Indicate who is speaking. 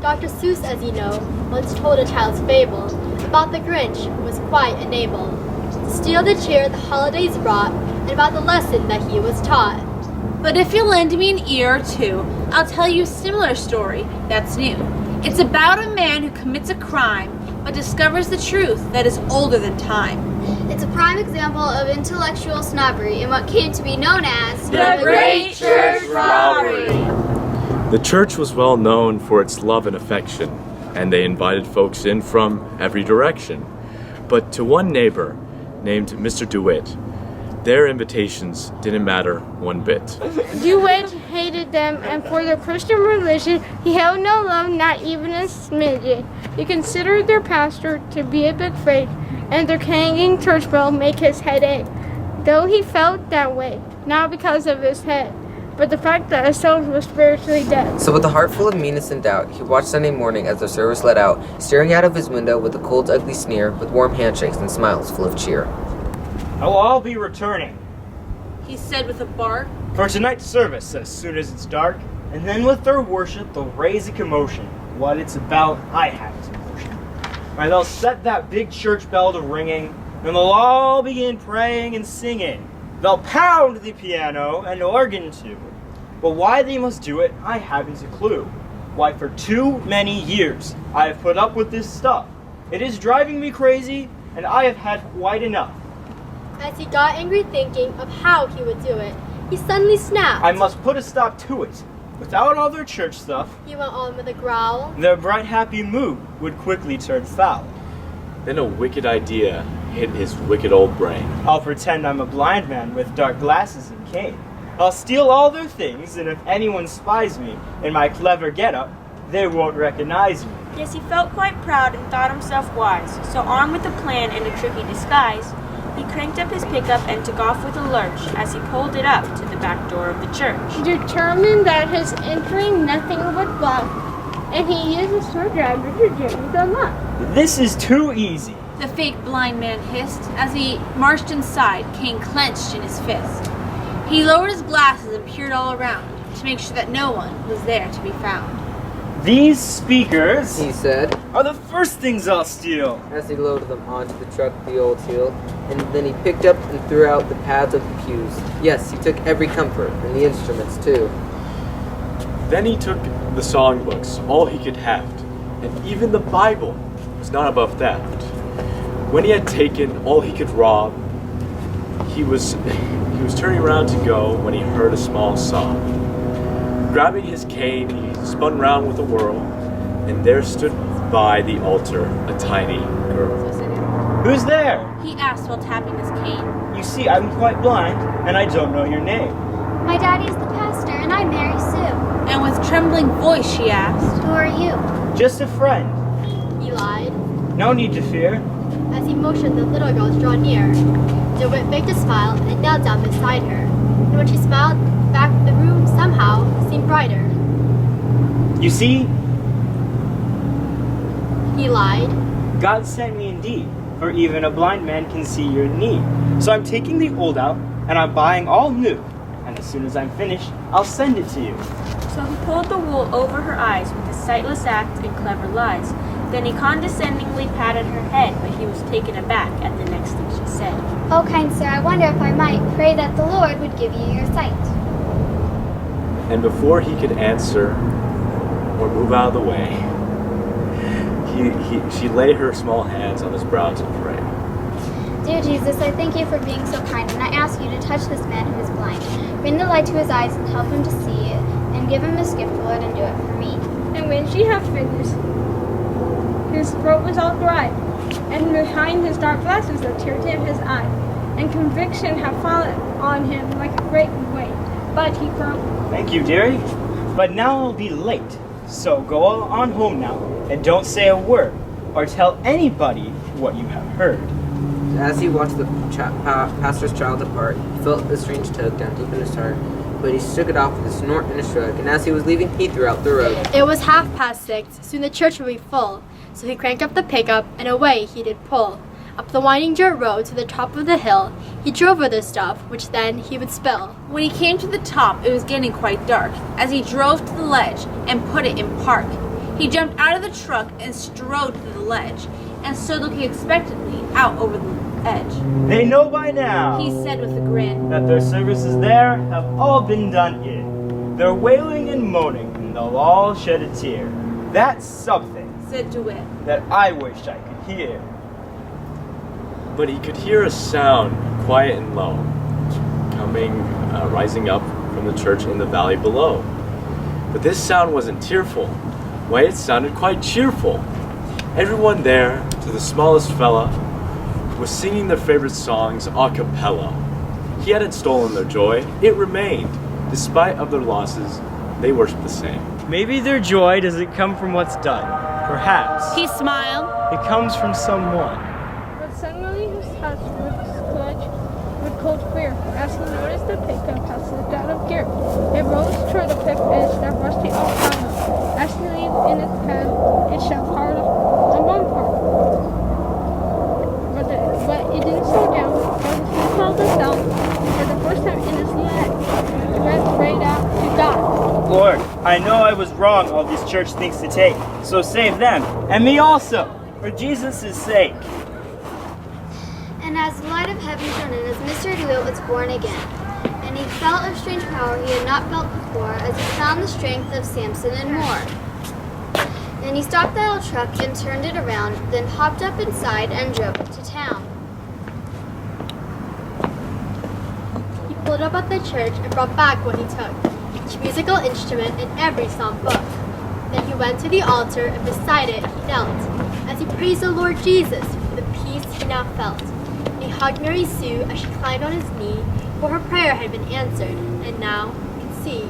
Speaker 1: Dr. Seuss, as you know, once told a child's fable about the Grinch who was quite unable to steal the cheer the holidays brought and about the lesson that he was taught.
Speaker 2: But if you'll lend me an ear or two, I'll tell you a similar story that's new. It's about a man who commits a crime but discovers the truth that is older than time.
Speaker 3: It's a prime example of intellectual snobbery in what came to be known as
Speaker 4: the Great Church Robbery.
Speaker 5: The church was well known for its love and affection, and they invited folks in from every direction. But to one neighbor, named Mr. DeWitt, their invitations didn't matter one bit.
Speaker 6: DeWitt hated them, and for the Christian religion, he held no love, not even a smidgen. He considered their pastor to be a bit fake, and their clanging church bell make his head ache. Though he felt that way, not because of his head, but the fact that his soul was spiritually dead.
Speaker 7: So with a heart full of meanness and doubt, he watched Sunday morning as the service let out, staring out of his window with a cold, ugly sneer, with warm handshakes and smiles full of cheer.
Speaker 4: I will all be returning
Speaker 2: He said with a bark.
Speaker 4: for tonight's service as soon as it's dark, and then with their worship they'll raise a commotion. What it's about, I haven't a notion. Why, they'll set that big church bell to ringing, and they'll all begin praying and singing. They'll pound the piano and organ too. But why they must do it, I haven't a clue. Why, for too many years I have put up with this stuff. It is driving me crazy, and I have had quite enough.
Speaker 1: As he got angry thinking of how he would do it, he suddenly snapped.
Speaker 4: I must put a stop to it. Without all their church stuff,
Speaker 1: He went on with a growl.
Speaker 4: their bright happy mood would quickly turn foul.
Speaker 5: Then a wicked idea hit his wicked old brain.
Speaker 4: I'll pretend I'm a blind man with dark glasses and cane. I'll steal all their things, and if anyone spies me in my clever getup, they won't recognize me.
Speaker 8: Yes, he felt quite proud and thought himself wise, so armed with a plan and a tricky disguise, he cranked up his pickup and took off with a lurch as he pulled it up to the back door of the church.
Speaker 6: Determined that his entering nothing would block, and he used a screwdriver to jam the lock.
Speaker 4: This is too easy.
Speaker 2: The fake blind man hissed as he marched inside, cane clenched in his fist. He lowered his glasses and peered all around to make sure that no one was there to be found.
Speaker 4: These speakers
Speaker 7: He said,
Speaker 4: are the first things I'll steal.
Speaker 7: as he loaded them onto the truck the old heel, and then he picked up and threw out the pads of the pews. Yes, he took every comfort, and the instruments too.
Speaker 5: Then he took the songbooks, all he could heft, and even the Bible was not above theft. When he had taken all he could rob, he was turning around to go when he heard a small sob. Grabbing his cane, he spun round with a whirl, and there stood by the altar a tiny girl.
Speaker 4: Who's there?
Speaker 2: He asked while tapping his cane.
Speaker 4: You see, I'm quite blind, and I don't know your name.
Speaker 3: My daddy's the pastor, and I'm Mary Sue.
Speaker 2: And with trembling voice she asked,
Speaker 3: Who are you?
Speaker 4: Just a friend.
Speaker 1: He lied.
Speaker 4: No need to fear.
Speaker 1: As he motioned the little girl to draw near, DeWitt faked a smile and knelt down beside her. And when she smiled back, the room somehow seemed brighter.
Speaker 4: You see,
Speaker 1: He lied.
Speaker 4: God sent me indeed, for even a blind man can see your need. So I'm taking the old out, and I'm buying all new. And as soon as I'm finished, I'll send it to you.
Speaker 8: So he pulled the wool over her eyes with a sightless act and clever lies. Then he condescendingly patted her head, but he was taken aback at the next thing she said.
Speaker 3: Oh, kind sir, I wonder if I might pray that the Lord would give you your sight.
Speaker 5: And before he could answer or move out of the way, she laid her small hands on his brow to pray.
Speaker 3: Dear Jesus, I thank you for being so kind, and I ask you to touch this man who is blind. Bring the light to his eyes and help him to see it, and give him this gift, Lord, and do it for me.
Speaker 6: And when she had finished, his throat was all dry, and behind his dark glasses a tear dimmed his eye, and conviction had fallen on him like a great weight. But he grumbled.
Speaker 4: Thank you, dearie. But now I'll be late. So go on home now, and don't say a word, or tell anybody what you have heard.
Speaker 7: As he watched the pastor's child depart, he felt a strange tug down deep in his heart, but he shook it off with a snort and a shrug, and as he was leaving, he threw out the road.
Speaker 1: It was 6:30. Soon the church would be full. So he cranked up the pickup, and away he did pull. Up the winding dirt road to the top of the hill, he drove with his stuff, which then he would spill.
Speaker 2: When he came to the top, it was getting quite dark. As he drove to the ledge and put it in park, He jumped out of the truck and strode to the ledge, and stood looking expectantly out over the edge.
Speaker 4: They know by now
Speaker 2: He said with a grin,
Speaker 4: that their services there have all been done in. They're wailing and moaning, and they'll all shed a tear. That's something
Speaker 2: said DeWitt.
Speaker 4: that I wish I could hear.
Speaker 5: But he could hear a sound, quiet and low, rising up from the church in the valley below. But this sound wasn't tearful. Why, it sounded quite cheerful. Everyone there, to the smallest fella, was singing their favorite songs a cappella. He hadn't stolen their joy, it remained. Despite of their losses, they worshiped the same.
Speaker 4: Maybe their joy doesn't come from what's done. Perhaps
Speaker 2: He smiled.
Speaker 4: it comes from someone.
Speaker 6: But suddenly his house would clutch with cold fear as he noticed the pickup had slipped out of gear. It rose toward the cliff edge that rusty old hammer. As he leaned in its path, it shot hard on one part. But it didn't slow down, as he called us out for the first time in his life. He ran straight out to God.
Speaker 4: Lord, I know I was wrong all these church things to take, so save them, and me also, for Jesus' sake.
Speaker 3: And as the light of heaven shone in, as Mr. DeWitt was born again, and he felt a strange power he had not felt before, as he found the strength of Samson and more. Then he stopped the old truck and turned it around, then hopped up inside and drove it to town.
Speaker 1: He pulled up at the church and brought back what he took, each musical instrument and every psalm book. Then he went to the altar, and beside it he knelt, as he praised the Lord Jesus for the peace he now felt. He hugged Mary Sue as she climbed on his knee, for her prayer had been answered, and now he could see